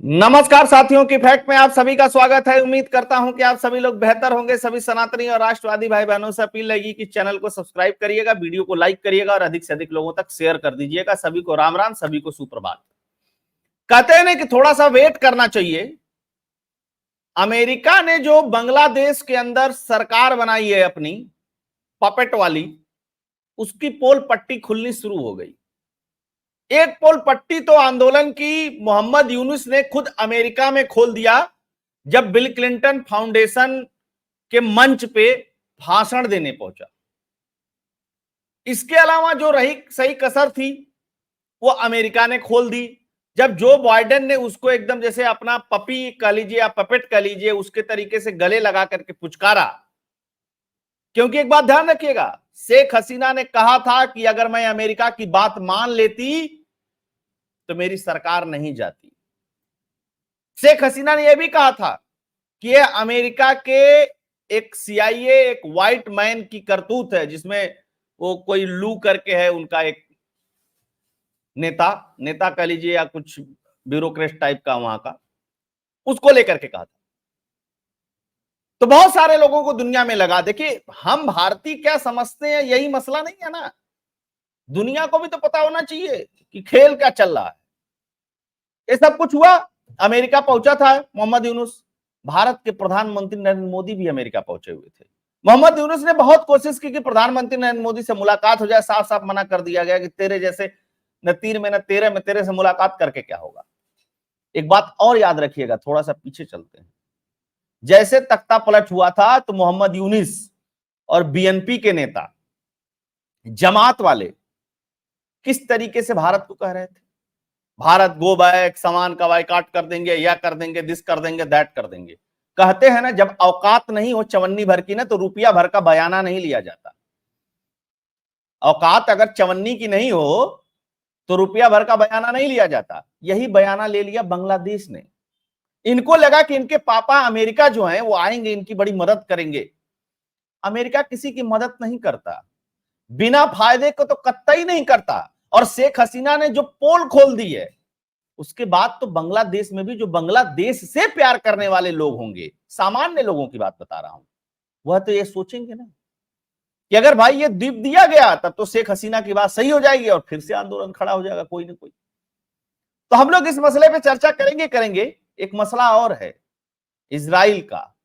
नमस्कार साथियों की फैक्ट में आप सभी का स्वागत है। उम्मीद करता हूं कि आप सभी लोग बेहतर होंगे। सभी सनातनी और राष्ट्रवादी भाई बहनों से अपील रहेगी कि चैनल को सब्सक्राइब करिएगा, वीडियो को लाइक करिएगा और अधिक से अधिक लोगों तक शेयर कर दीजिएगा। सभी को राम राम, सभी को सुप्रभात। कहते हैं ना कि थोड़ा सा वेट करना चाहिए। अमेरिका ने जो बांग्लादेश के अंदर सरकार बनाई है अपनी पपेट वाली, उसकी पोल पट्टी खुलनी शुरू हो गई। एक पोल पट्टी तो आंदोलन की मोहम्मद यूनुस ने खुद अमेरिका में खोल दिया जब बिल क्लिंटन फाउंडेशन के मंच पे भाषण देने पहुंचा। इसके अलावा जो रही सही कसर थी वो अमेरिका ने खोल दी जब जो बाइडेन ने उसको एकदम जैसे अपना पपी कह लीजिए या पपेट कह लीजिए, उसके तरीके से गले लगा करके पुचकारा। क्योंकि एक बात ध्यान रखिएगा, शेख हसीना ने कहा था कि अगर मैं अमेरिका की बात मान लेती तो मेरी सरकार नहीं जाती। शेख हसीना ने यह भी कहा था कि यह अमेरिका के एक सीआईए, एक व्हाइट मैन की करतूत है, जिसमें वो कोई लू करके है उनका एक नेता कह लीजिए या कुछ ब्यूरोक्रेट टाइप का वहां का, उसको लेकर के कहा था। तो बहुत सारे लोगों को दुनिया में लगा, देखिए हम भारतीय क्या समझते हैं यही मसला नहीं है ना, दुनिया को भी तो पता होना चाहिए कि खेल क्या चल रहा है। ये सब कुछ हुआ, अमेरिका पहुंचा था मोहम्मद यूनुस। भारत के प्रधानमंत्री नरेंद्र मोदी भी अमेरिका पहुंचे हुए थे। मोहम्मद यूनुस ने बहुत कोशिश की कि प्रधानमंत्री नरेंद्र मोदी से मुलाकात हो जाए। साफ साफ मना कर दिया गया कि तेरे जैसे न तीर में न तेरे में, तेरे से मुलाकात करके क्या होगा। एक बात और याद रखिएगा, थोड़ा सा पीछे चलते हैं। जैसे तख्ता पलट हुआ था तो मोहम्मद यूनुस और बीएनपी के नेता, जमात वाले, किस तरीके से भारत को कह रहे थे, भारत गो बैक, सामान का बाइकाट कर देंगे, या कर देंगे, दिस कर देंगे, दैट कर देंगे। कहते हैं ना, जब औकात नहीं हो चवन्नी भर की ना, तो रुपया भर का बयाना नहीं लिया जाता। औकात अगर चवन्नी की नहीं हो तो रुपया भर का बयाना नहीं लिया जाता। यही बयाना ले लिया बांग्लादेश ने। इनको लगा कि इनके पापा अमेरिका जो हैं वो आएंगे, इनकी बड़ी मदद करेंगे। अमेरिका किसी की मदद नहीं करता, बिना फायदे को तो कतई नहीं करता। और शेख हसीना ने जो पोल खोल दी है, उसके बाद तो बांग्लादेश में भी जो बांग्लादेश से प्यार करने वाले लोग होंगे, सामान्य लोगों की बात बता रहा हूं, वह तो ये सोचेंगे ना कि अगर भाई ये द्वीप दिया गया तब तो शेख हसीना की बात सही हो जाएगी और फिर से आंदोलन खड़ा हो जाएगा कोई ना कोई। तो हम लोग इस मसले पे चर्चा करेंगे। एक मसला और है इजराइल का।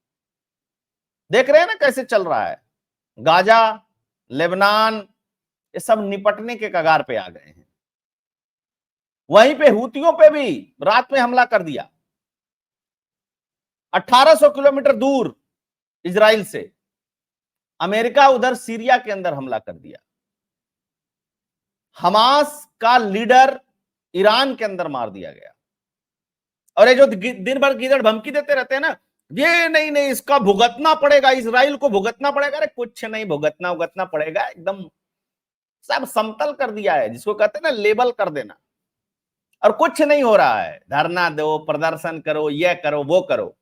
देख रहे हैं ना कैसे चल रहा है, गाजा, लेबनान, ये सब निपटने के कगार पे आ गए हैं। वहीं पे हूतियों पे भी रात में हमला कर दिया, 1800 किलोमीटर दूर इजराइल से। अमेरिका उधर सीरिया के अंदर हमला कर दिया। हमास का लीडर ईरान के अंदर मार दिया गया। और ये जो दिन भर गीदड़ धमकी देते रहते हैं ना, ये नहीं नहीं इसका भुगतना पड़ेगा, इजराइल को भुगतना पड़ेगा। अरे कुछ नहीं भुगतना पड़ेगा, एकदम सब समतल कर दिया है, जिसको कहते हैं ना लेबल कर देना। और कुछ नहीं हो रहा है, धरना दो, प्रदर्शन करो, ये करो, वो करो।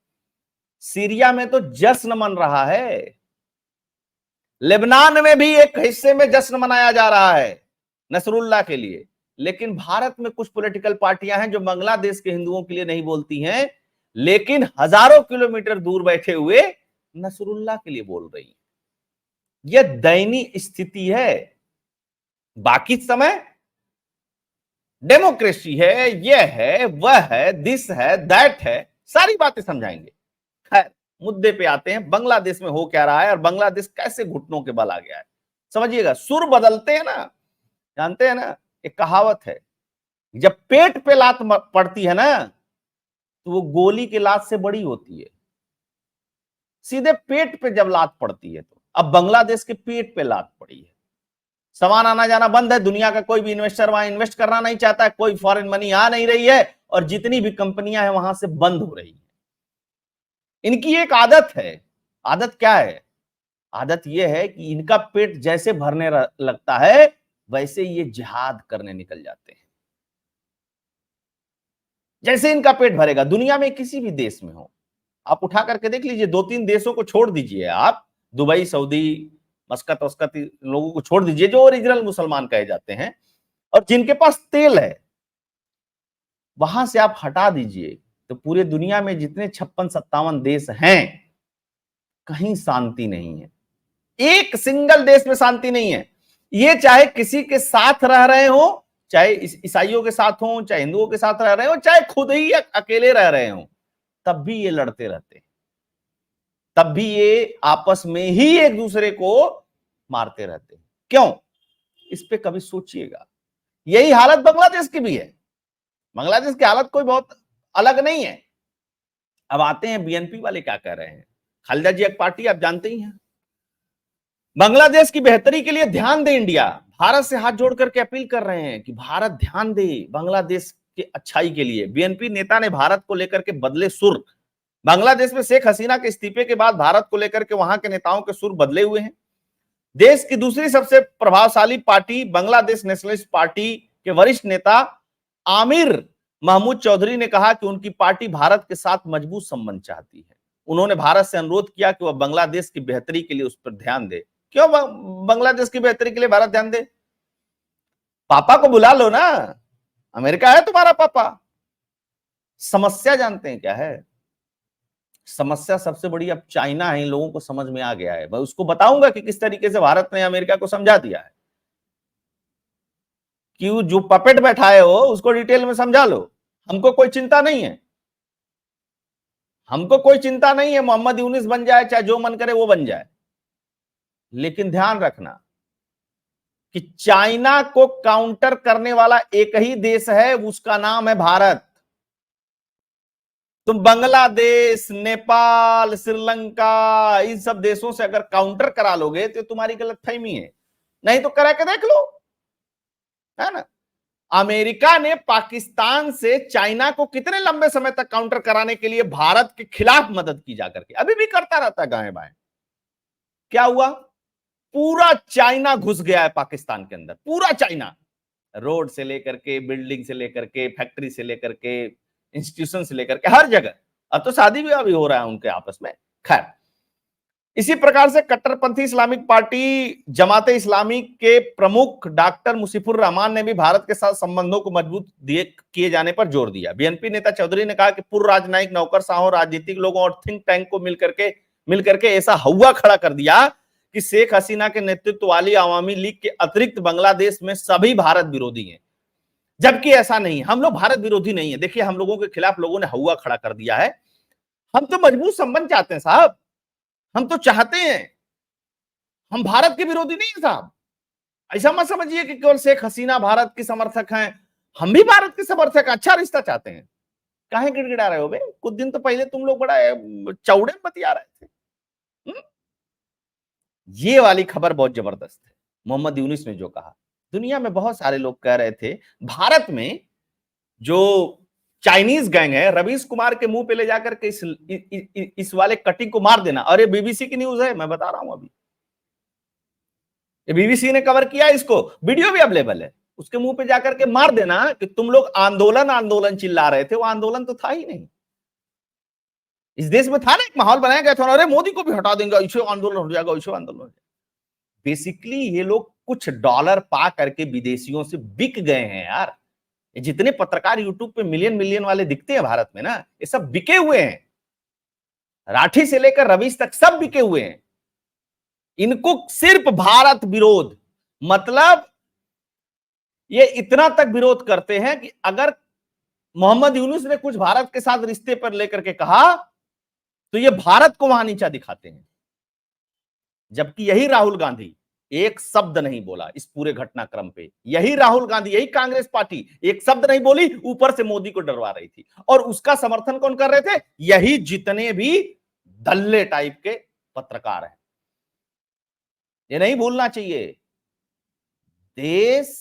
सीरिया में तो जश्न मन रहा है, लेबनान में भी एक हिस्से में जश्न मनाया जा रहा है नसरुल्लाह के लिए। लेकिन भारत में कुछ पॉलिटिकल पार्टियां हैं जो बांग्लादेश के हिंदुओं के लिए नहीं बोलती हैं, लेकिन हजारों किलोमीटर दूर बैठे हुए नसरुल्लाह के लिए बोल रही हैं। यह दयनीय स्थिति है। बाकी समय डेमोक्रेसी है, यह है, वह है, दिस है, दैट है, सारी बातें समझाएंगे। खैर मुद्दे पे आते हैं, बांग्लादेश में हो क्या रहा है और बांग्लादेश कैसे घुटनों के बल आ गया है। समझिएगा, सुर बदलते हैं ना, जानते हैं ना, एक कहावत है, जब पेट पे लात पड़ती है ना तो वो गोली के लात से बड़ी होती है। सीधे पेट पे जब लात पड़ती है, तो अब बांग्लादेश के पेट पे लात पड़ी है। सामान आना जाना बंद है, दुनिया का कोई भी इन्वेस्टर वहां इन्वेस्ट करना नहीं चाहता है, कोई फॉरेन मनी आ नहीं रही है, और जितनी भी कंपनियां हैं वहां से बंद हो रही है। इनकी एक आदत है। आदत क्या है? आदत यह है कि इनका पेट जैसे भरने लगता है वैसे ये जिहाद करने निकल जाते हैं। जैसे इनका पेट भरेगा, दुनिया में किसी भी देश में हो, आप उठा करके देख लीजिए, 2-3 देशों को छोड़ दीजिए, आप दुबई, सऊदी, मस्कत वस्कत लोगों को छोड़ दीजिए जो ओरिजिनल मुसलमान कहे जाते हैं और जिनके पास तेल है, वहां से आप हटा दीजिए तो पूरे दुनिया में जितने 56-57 देश हैं, कहीं शांति नहीं है, एक सिंगल देश में शांति नहीं है। ये चाहे किसी के साथ रह रहे हो, चाहे ईसाइयों के साथ हो, चाहे हिंदुओं के साथ रह रहे हो, चाहे खुद ही अकेले रह रहे हो, तब भी ये लड़ते रहते हैं, तब भी ये आपस में ही एक दूसरे को मारते रहते हैं। क्यों? इस पे कभी सोचिएगा। यही हालत बांग्लादेश की भी है। बांग्लादेश की हालत कोई बहुत अलग नहीं है। अब आते हैं बीएनपी वाले क्या कह रहे हैं। खालिदा जिया की पार्टी आप जानते ही हैं। बांग्लादेश की बेहतरी के लिए ध्यान दे इंडिया, भारत से हाथ जोड़ करके अपील कर रहे हैं कि भारत ध्यान दे बांग्लादेश के अच्छाई के लिए। बीएनपी नेता ने भारत को लेकर के बदले सुर। बांग्लादेश में शेख हसीना के इस्तीफे के बाद भारत को लेकर के वहां के नेताओं के सुर बदले हुए हैं। देश की दूसरी सबसे प्रभावशाली पार्टी बांग्लादेश नेशनलिस्ट पार्टी के वरिष्ठ नेता आमिर महमूद चौधरी ने कहा कि उनकी पार्टी भारत के साथ मजबूत संबंध चाहती है। उन्होंने भारत से अनुरोध किया कि वह बांग्लादेश की बेहतरी के लिए उस पर ध्यान दे। क्यों बांग्लादेश की बेहतरी के लिए भारत ध्यान दे? पापा को बुला लो ना, अमेरिका है तुम्हारा पापा। समस्या जानते हैं क्या है? समस्या सबसे बड़ी अब चाइना है। इन लोगों को समझ में आ गया है। मैं उसको बताऊंगा कि किस तरीके से भारत ने अमेरिका को समझा दिया है कि जो पपेट बैठाए हो उसको डिटेल में समझा लो। हमको कोई चिंता नहीं है, हमको कोई चिंता नहीं है मोहम्मद यूनिस बन जाए, चाहे जो मन करे वो बन जाए, लेकिन ध्यान रखना कि चाइना को काउंटर करने वाला एक ही देश है, उसका नाम है भारत। तुम बांग्लादेश, नेपाल, श्रीलंका, इन सब देशों से अगर काउंटर करा लोगे तो तुम्हारी गलतफहमी है, नहीं तो करा के देख लो, है ना। अमेरिका ने पाकिस्तान से चाइना को कितने लंबे समय तक काउंटर कराने के लिए भारत के खिलाफ मदद की जाकर के, अभी भी करता रहता है गाएं बाएं। क्या हुआ? पूरा चाइना घुस गया है पाकिस्तान के अंदर, पूरा चाइना, रोड से लेकर के, बिल्डिंग से लेकर के, फैक्ट्री से लेकर के, इंस्टीट्यूशन से लेकर के, हर जगह। अब तो शादी भी अभी हो रहा है उनके आपस में। खैर, इसी प्रकार से कट्टरपंथी इस्लामिक पार्टी जमाते इस्लामी के प्रमुख डॉक्टर मुशीफुर रहमान ने भी भारत के साथ संबंधों को मजबूत किए जाने पर जोर दिया। बीएनपी नेता चौधरी ने कहा कि पूर्व राजनयिक, नौकरशाहों, राजनीतिक लोगों और थिंक टैंक को मिलकर के ऐसा हवा खड़ा कर दिया कि शेख हसीना के नेतृत्व वाली अवामी लीग के अतिरिक्त बांग्लादेश में सभी भारत विरोधी हैं, जबकि ऐसा नहीं। हम लोग भारत विरोधी नहीं है। देखिए, हम लोगों के खिलाफ लोगों ने हवा खड़ा कर दिया है। हम तो मजबूत संबंध चाहते हैं साहब, हम तो चाहते हैं, हम भारत के विरोधी नहीं है साहब। ऐसा मत समझिए कि केवल शेख हसीना भारत की समर्थक हैं, हम भी भारत के समर्थक, अच्छा रिश्ता चाहते हैं। काहे गिड़गिड़ा रहे हो बे? कुछ दिन तो पहले तुम लोग बड़ा चौड़े बतिया रहे थे। ये वाली खबर बहुत जबरदस्त है, मोहम्मद यूनिस ने जो कहा। दुनिया में बहुत सारे लोग कह रहे थे भारत में जो चाइनीज गैंग है, रवीश कुमार के मुंह पे ले जाकर के इस वाले कटिंग को मार देना। और ये बीबीसी की न्यूज है, मैं बता रहा हूं अभी, ये बीबीसी ने कवर किया, इसको वीडियो भी अवेलेबल है। उसके मुंह पे जाकर के मार देना कि तुम लोग आंदोलन आंदोलन चिल्ला रहे थे, वो आंदोलन तो था ही नहीं। इस देश में था ना, एक माहौल बनाया गया था, अरे मोदी को भी हटा देंगे, ऐसे आंदोलन हो जाएगा, ऐसे आंदोलन हो जाएगा। बेसिकली ये लोग कुछ डॉलर पा करके विदेशियों से बिक गए हैं यार। जितने पत्रकार यूट्यूब पे मिलियन मिलियन वाले दिखते हैं भारत में ना, ये सब बिके हुए हैं। राठी से लेकर रवीश तक सब बिके हुए हैं। इनको सिर्फ भारत विरोध, मतलब ये इतना तक विरोध करते हैं कि अगर मोहम्मद यूनुस ने कुछ भारत के साथ रिश्ते पर लेकर के कहा तो ये भारत को वहां नीचा दिखाते हैं। जबकि यही राहुल गांधी एक शब्द नहीं बोला इस पूरे घटनाक्रम पे। यही राहुल गांधी, यही कांग्रेस पार्टी एक शब्द नहीं बोली, ऊपर से मोदी को डरवा रही थी। और उसका समर्थन कौन कर रहे थे? यही जितने भी दल्ले टाइप के पत्रकार हैं। ये नहीं भूलना चाहिए, देश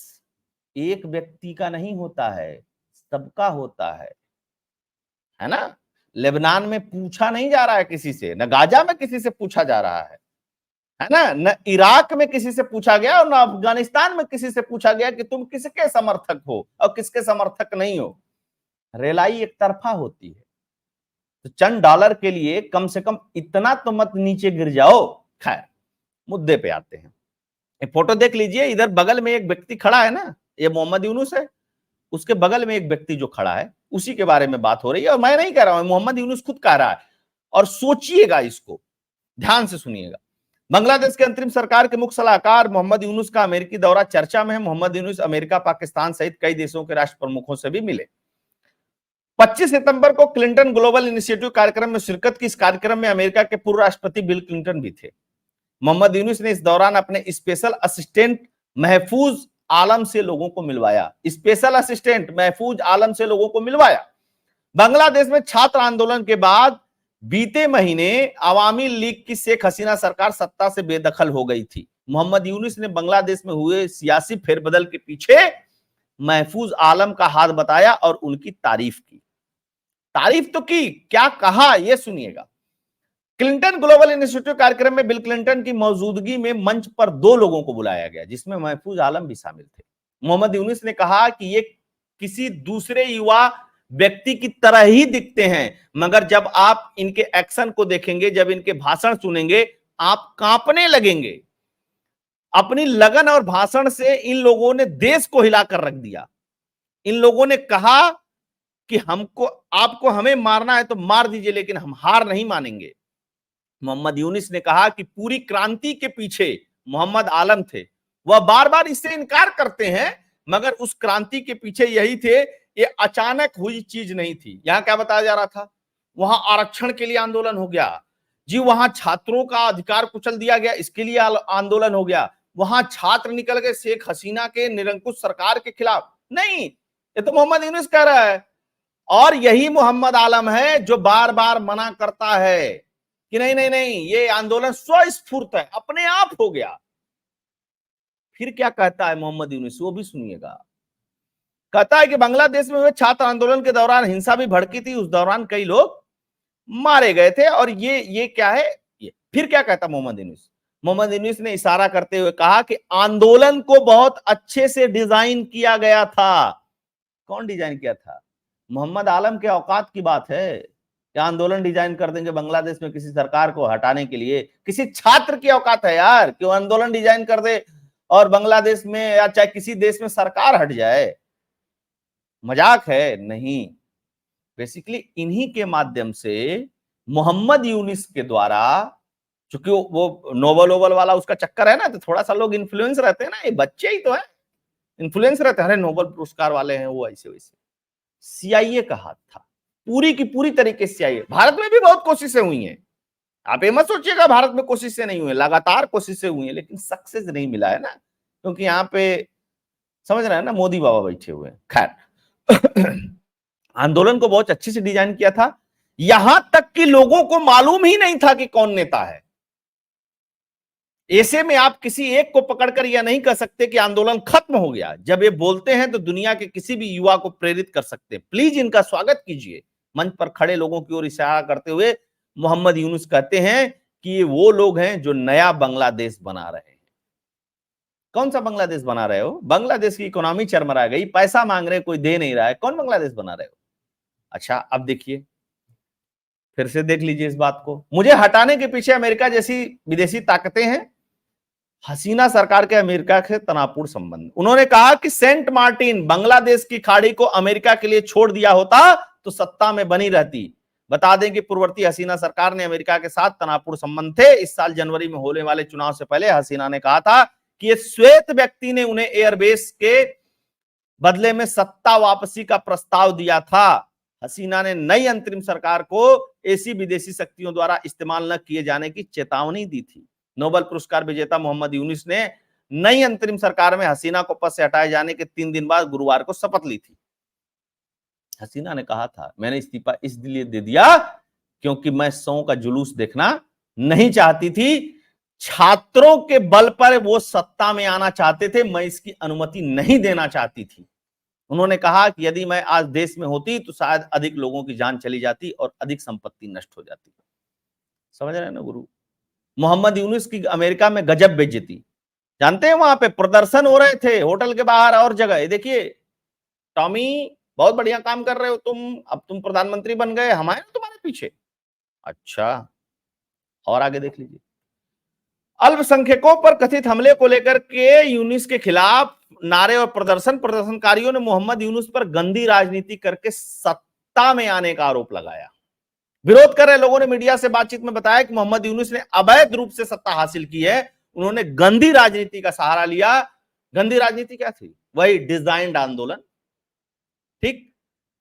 एक व्यक्ति का नहीं होता है, सबका होता है ना। लेबनान में पूछा नहीं जा रहा है किसी से, न गाजा में किसी से पूछा जा रहा है ना, न इराक में किसी से पूछा गया और न अफगानिस्तान में किसी से पूछा गया कि तुम किसके समर्थक हो और किसके समर्थक नहीं हो। रेलाई एक तरफा होती है। तो चंद डॉलर के लिए कम से कम इतना तो मत नीचे गिर जाओ। खैर, मुद्दे पे आते हैं। एक फोटो देख लीजिए, इधर बगल में एक व्यक्ति खड़ा है ना, ये मोहम्मद यूनुस है। उसके बगल में एक व्यक्ति जो खड़ा है उसी के बारे में बात हो रही है, और मैं नहीं कह रहा हूं, मोहम्मद यूनुस खुद कह रहा है। और सोचिएगा, इसको ध्यान से सुनिएगा। बांग्लादेश के अंतरिम सरकार के मुख्य सलाहकार मोहम्मद यूनुस का अमेरिकी दौरा चर्चा में है। मोहम्मद यूनुस अमेरिका, पाकिस्तान सहित कई देशों के राष्ट्र प्रमुखों से भी मिले। 25 सितंबर को क्लिंटन ग्लोबल इनिशिएटिव कार्यक्रम में शिरकत की। इस कार्यक्रम में अमेरिका के पूर्व राष्ट्रपति बिल क्लिंटन भी थे। मोहम्मद यूनुस ने इस दौरान अपने स्पेशल असिस्टेंट महफूज आलम से लोगों को मिलवाया। स्पेशल असिस्टेंट महफूज आलम से लोगों को मिलवाया। बांग्लादेश में छात्र आंदोलन के बाद बीते महीने अवामी लीग की शेख हसीना सरकार सत्ता से बेदखल हो गई थी। मोहम्मद यूनुस ने बांग्लादेश में हुए सियासी फेरबदल के पीछे महफूज आलम का हाथ बताया और उनकी तारीफ की। तारीफ तो की, क्या कहा ये सुनिएगा। क्लिंटन ग्लोबल इनिशिएटिव कार्यक्रम में बिल क्लिंटन की मौजूदगी में मंच पर 2 लोगों को बुलाया गया, जिसमें महफूज आलम भी शामिल थे। मोहम्मद यूनुस ने कहा कि ये किसी दूसरे युवा व्यक्ति की तरह ही दिखते हैं, मगर जब आप इनके एक्शन को देखेंगे, जब इनके भाषण सुनेंगे, आप कांपने लगेंगे। अपनी लगन और भाषण से इन लोगों ने देश को हिलाकर रख दिया। इन लोगों ने कहा कि हमको, आपको हमें मारना है तो मार दीजिए, लेकिन हम हार नहीं मानेंगे। मोहम्मद यूनुस ने कहा कि पूरी क्रांति के पीछे मोहम्मद आलम थे। वह बार बार इससे इनकार करते हैं, मगर उस क्रांति के पीछे यही थे। ये अचानक हुई चीज नहीं थी। यहां क्या बताया जा रहा था? वहां आरक्षण के लिए आंदोलन हो गया जी, वहां छात्रों का अधिकार कुचल दिया गया, इसके लिए आंदोलन हो गया। वहां छात्र निकल गए शेख हसीना के निरंकुश सरकार के खिलाफ। नहीं, ये तो मोहम्मद यूनुस कह रहा है। और यही मोहम्मद आलम है जो बार बार मना करता है कि नहीं नहीं नहीं, ये आंदोलन स्वस्फूर्त है, अपने आप हो गया। फिर क्या कहता है मोहम्मद यूनुस, वो भी सुनिएगा। कहता है कि बांग्लादेश में हुए छात्र आंदोलन के दौरान हिंसा भी भड़की थी। उस दौरान कई लोग मारे गए थे। और ये क्या है, ये फिर क्या कहता मोहम्मद यूनुस? मोहम्मद यूनुस ने इशारा करते हुए कहा कि आंदोलन को बहुत अच्छे से डिजाइन किया गया था। कौन डिजाइन किया था? मोहम्मद आलम के औकात की बात है कि आंदोलन डिजाइन कर देंगे बांग्लादेश में किसी सरकार को हटाने के लिए। किसी छात्र की औकात है यार कि वो आंदोलन डिजाइन कर दे और बांग्लादेश में या चाहे किसी देश में सरकार हट जाए? मजाक है? नहीं। बेसिकली इन्हीं के माध्यम से मोहम्मद यूनुस के द्वारा, चूंकि वो नोबल ओबल वाला उसका चक्कर है ना, तो थोड़ा सा लोग इन्फ्लुएंस रहते हैं ना, ये बच्चे ही तो है, इन्फ्लुएंस रहते हैं। अरे नोबल पुरस्कार वाले हैं वो, ऐसे वैसे। सीआईए का हाथ था, पूरी की पूरी तरीके से सीआईए। भारत में भी बहुत कोशिशें हुई हैं, आप ये मत सोचिएगा भारत में कोशिशें नहीं हुई, लगातार कोशिशें हुई हैं, लेकिन सक्सेस नहीं मिला है ना, क्योंकि यहाँ पे समझ रहे हैं ना, मोदी बाबा बैठे हुए हैं। खैर, आंदोलन को बहुत अच्छे से डिजाइन किया था, यहां तक कि लोगों को मालूम ही नहीं था कि कौन नेता है। ऐसे में आप किसी एक को पकड़कर यह नहीं कह सकते कि आंदोलन खत्म हो गया। जब ये बोलते हैं तो दुनिया के किसी भी युवा को प्रेरित कर सकते हैं। प्लीज इनका स्वागत कीजिए। मंच पर खड़े लोगों की ओर इशारा करते हुए मोहम्मद यूनुस कहते हैं कि ये वो लोग हैं जो नया बांग्लादेश बना रहे हैं। कौन सा बांग्लादेश बना रहे हो? बांग्लादेश की इकोनॉमी चरमरा गई, पैसा मांग रहे, कोई दे नहीं रहा है, कौन बांग्लादेश बना रहे हो? अच्छा, अब देखिए, फिर से देख लीजिए इस बात को। मुझे हटाने के पीछे अमेरिका जैसी विदेशी ताकतें हैं। हसीना सरकार के अमेरिका से तनावपूर्ण संबंध। उन्होंने कहा कि सेंट मार्टिन बांग्लादेश की खाड़ी को अमेरिका के लिए छोड़ दिया होता तो सत्ता में बनी रहती। बता दें कि पूर्ववर्ती हसीना सरकार ने अमेरिका के साथ तनावपूर्ण संबंध थे। इस साल जनवरी में होने वाले चुनाव से पहले हसीना ने कहा था कि ये श्वेत व्यक्ति ने उन्हें एयरबेस के बदले में सत्ता वापसी का प्रस्ताव दिया था। हसीना ने नई अंतरिम सरकार को ऐसी विदेशी शक्तियों द्वारा इस्तेमाल न किए जाने की चेतावनी दी थी। नोबेल पुरस्कार विजेता मोहम्मद यूनुस ने नई अंतरिम सरकार में हसीना को पद से हटाए जाने के 3 दिन बाद गुरुवार को शपथ ली थी। हसीना ने कहा था, मैंने इस्तीफा इसलिए दे दिया क्योंकि मैं 100 का जुलूस देखना नहीं चाहती थी। छात्रों के बल पर वो सत्ता में आना चाहते थे, मैं इसकी अनुमति नहीं देना चाहती थी। उन्होंने कहा कि यदि मैं आज देश में होती तो शायद अधिक लोगों की जान चली जाती और अधिक संपत्ति नष्ट हो जाती। समझ रहे हैं ना गुरु? मोहम्मद यूनुस की अमेरिका में गजब बेइज्जती। जानते हैं, वहां पे प्रदर्शन हो रहे थे होटल के बाहर और जगह। देखिए, टॉमी बहुत बढ़िया काम कर रहे हो तुम, अब तुम प्रधानमंत्री बन गए, हम आए ना तुम्हारे पीछे। अच्छा, और आगे देख लीजिए। अल्पसंख्यकों पर कथित हमले को लेकर के यूनुस के खिलाफ नारे और प्रदर्शनकारियों ने मोहम्मद यूनुस पर गंदी राजनीति करके सत्ता में आने का आरोप लगाया। विरोध कर रहे लोगों ने मीडिया से बातचीत में बताया कि मोहम्मद यूनुस ने अवैध रूप से सत्ता हासिल की है, उन्होंने गंदी राजनीति का सहारा लिया। गंदी राजनीति क्या थी? वही डिजाइंड आंदोलन, ठीक,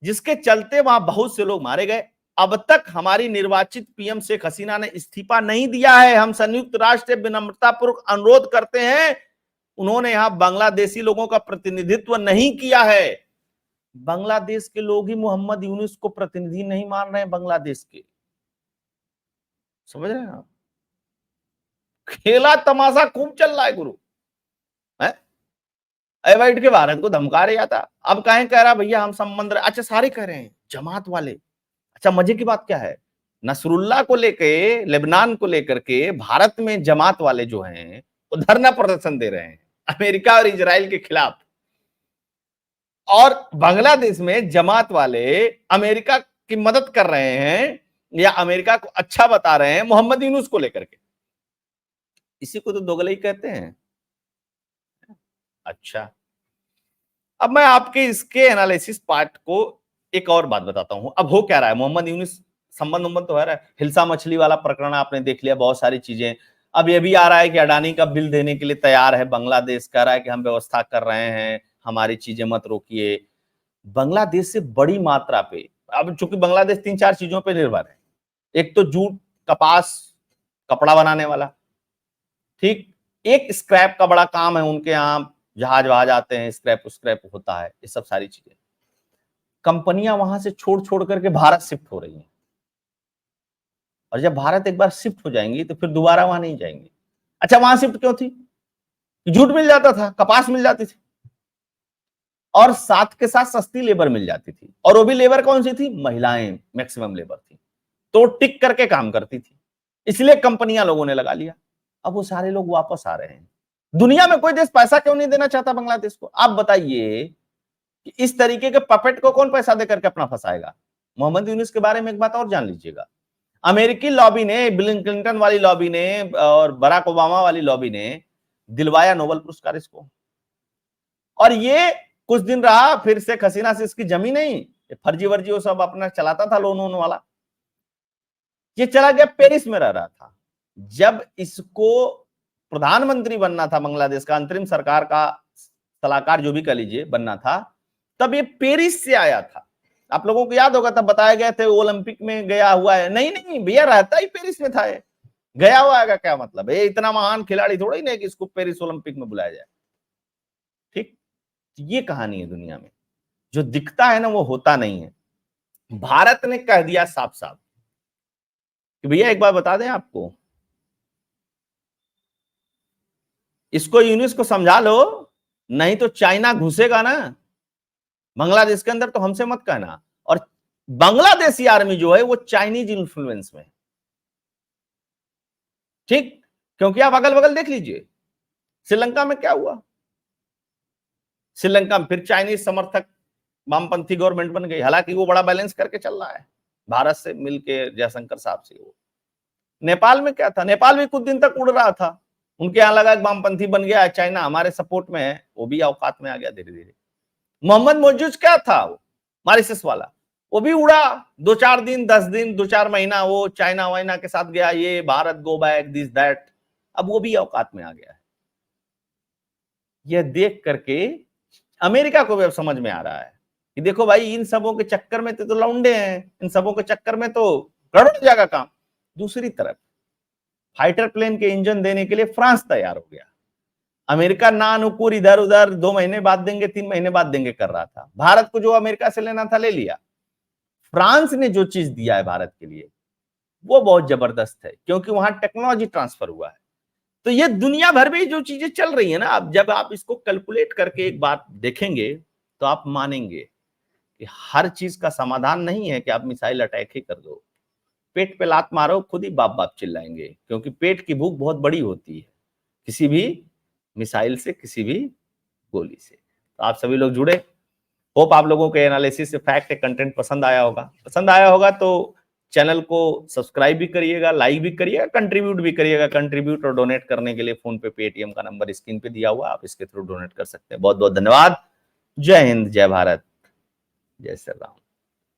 जिसके चलते वहां बहुत से लोग मारे गए। अब तक हमारी निर्वाचित पीएम शेख हसीना ने इस्तीफा नहीं दिया है। हम संयुक्त राष्ट्र से विनम्रतापूर्वक अनुरोध करते हैं, उन्होंने यहां बांग्लादेशी लोगों का प्रतिनिधित्व नहीं किया है। बांग्लादेश के लोग ही मोहम्मद यूनुस को प्रतिनिधि नहीं मान रहे हैं बांग्लादेश के, समझ रहे हैं आप? खेला तमाशा खूब चल रहा है गुरु, अवैध के भारत को धमका रहा था, अब कहें कह रहा भैया हम संबंध। अच्छा, सारे कह रहे हैं जमात वाले। अच्छा, मजे की बात क्या है, नसरुल्लाह को लेके, लेबनान को लेकर के भारत में जमात वाले जो हैं वो धरना प्रदर्शन दे रहे हैं अमेरिका और इजराइल के खिलाफ, और बांग्लादेश में जमात वाले अमेरिका की मदद कर रहे हैं या अमेरिका को अच्छा बता रहे हैं मोहम्मद यूनुस को लेकर के। इसी को तो दोगलई कहते हैं। अच्छा, अब मैं आपके इसके एनालिसिस पार्ट को एक और बात बताता हूं। अब हो क्या रहा है, मोहम्मद यूनुस संबंध तो है रहा है, हिल्सा मछली वाला प्रकरण आपने देख लिया, बहुत सारी चीजें। अब ये भी आ रहा है कि अडानी का बिल देने के लिए तैयार है बांग्लादेश, कह रहा है कि हम व्यवस्था कर रहे हैं, हमारी चीजें मत रोकिए। बांग्लादेश से बड़ी मात्रा पे, अब चूंकि बांग्लादेश 3-4 चीजों पे निर्भर है, एक तो जूट, कपास, कपड़ा बनाने वाला, ठीक, एक स्क्रैप का बड़ा काम है उनके यहाँ, जहाज वहाज आते हैं, स्क्रैप होता है, ये सब सारी चीजें। कंपनियां वहां से छोड़ छोड़ करके भारत शिफ्ट हो रही हैं, और जब भारत एक बार शिफ्ट हो जाएंगी तो फिर दोबारा वहां नहीं जाएंगे। अच्छा, वहां शिफ्ट क्यों थी? जूट मिल जाता था, कपास मिल जाती थी, और साथ के साथ सस्ती लेबर मिल जाती थी, और वो भी लेबर कौन सी थी? महिलाएं मैक्सिमम लेबर थी, तो टिक करके काम करती थी, इसलिए कंपनियां लोगों ने लगा लिया। अब वो सारे लोग वापस आ रहे हैं। दुनिया में कोई देश पैसा क्यों नहीं देना चाहता बांग्लादेश को? आप बताइए कि इस तरीके के पपेट को कौन पैसा देकर के अपना फंसाएगा? मोहम्मद यूनुस के बारे में एक बात और जान लीजिएगा, अमेरिकी लॉबी ने, बिल क्लिंटन वाली लॉबी ने और बराक ओबामा वाली लॉबी ने दिलवाया नोबेल पुरस्कार इसको, और ये कुछ दिन रहा, फिर से हसीना से इसकी जमी नहीं, फर्जी वर्जी वो सब अपना चलाता था, लोन वाला, ये चला गया पेरिस में रह रहा था। जब इसको प्रधानमंत्री बनना था बांग्लादेश का, अंतरिम सरकार का सलाहकार जो भी कह लीजिए बनना था, तब ये पेरिस से आया था। आप लोगों को याद होगा, तब बताया गया थे ओलंपिक में गया हुआ है। नहीं नहीं भैया, रहता ही पेरिस में था, ये गया हुआ है, क्या मतलब है? इतना महान खिलाड़ी थोड़ा ही नहीं कि इसको पेरिस ओलंपिक में बुलाया जाए, ठीक। ये कहानी है दुनिया में, जो दिखता है ना वो होता नहीं है। भारत ने कह दिया साफ साफ कि भैया एक बार बता दें आपको, इसको यूनुस को समझा लो, नहीं तो चाइना घुसेगा ना बांग्लादेश के अंदर, तो हमसे मत कहना। और बांग्लादेशी आर्मी जो है वो चाइनीज इन्फ्लुएंस में, ठीक, क्योंकि आप अगल बगल देख लीजिए, श्रीलंका में क्या हुआ, श्रीलंका में फिर चाइनीज समर्थक वामपंथी गवर्नमेंट बन गई, हालांकि वो बड़ा बैलेंस करके चल रहा है भारत से मिलके, जयशंकर साहब से। वो नेपाल में क्या था, नेपाल भी कुछ दिन तक उड़ रहा था, उनके यहां लगा वामपंथी बन गया, चाइना हमारे सपोर्ट में है, वो भी औकात में आ गया धीरे धीरे। मोहम्मद मौजूद क्या था, वो मॉरिशस वाला, वो भी उड़ा 2-4 दिन, 10 दिन, 2-4 महीना, वो चाइना वाइना के साथ गया, ये Bharat go back this that, अब वो भी औकात में आ गया है। यह देख करके अमेरिका को भी अब समझ में आ रहा है कि देखो भाई, इन सबों के चक्कर में तो लौंडे हैं, इन सबों के चक्कर में तो गड़बड़ जाएगा काम। दूसरी तरफ फाइटर प्लेन के इंजन देने के लिए फ्रांस तैयार हो गया, अमेरिका ना अनुकूल, इधर उधर 2 महीने बाद देंगे, 3 महीने बाद देंगे कर रहा था। भारत को जो अमेरिका से लेना था ले लिया। फ्रांस ने जो चीज दिया है भारत के लिए वो बहुत जबरदस्त है, क्योंकि वहां टेक्नोलॉजी ट्रांसफर हुआ है। तो ये दुनिया भर में जो चीजें चल रही है ना, अब जब आप इसको कैलकुलेट करके एक बात देखेंगे तो आप मानेंगे कि हर चीज का समाधान नहीं है कि आप मिसाइल अटैक ही कर दो, पेट पे लात मारो, खुद ही बाप बाप चिल्लाएंगे, क्योंकि पेट की भूख बहुत बड़ी होती है किसी भी मिसाइल से, किसी भी गोली से। तो आप सभी लोग जुड़े, होप आप लोगों के एनालिसिस से फैक्ट कंटेंट पसंद आया होगा। पसंद आया होगा तो चैनल को सब्सक्राइब भी करिएगा, लाइक भी करिएगा, कंट्रीब्यूट भी करिएगा। कंट्रीब्यूट और डोनेट करने के लिए फोन पे, पेटीएम का नंबर स्क्रीन पे दिया हुआ, आप इसके थ्रू डोनेट कर सकते हैं। बहुत बहुत धन्यवाद। जय हिंद, जय भारत, जय श्री राम।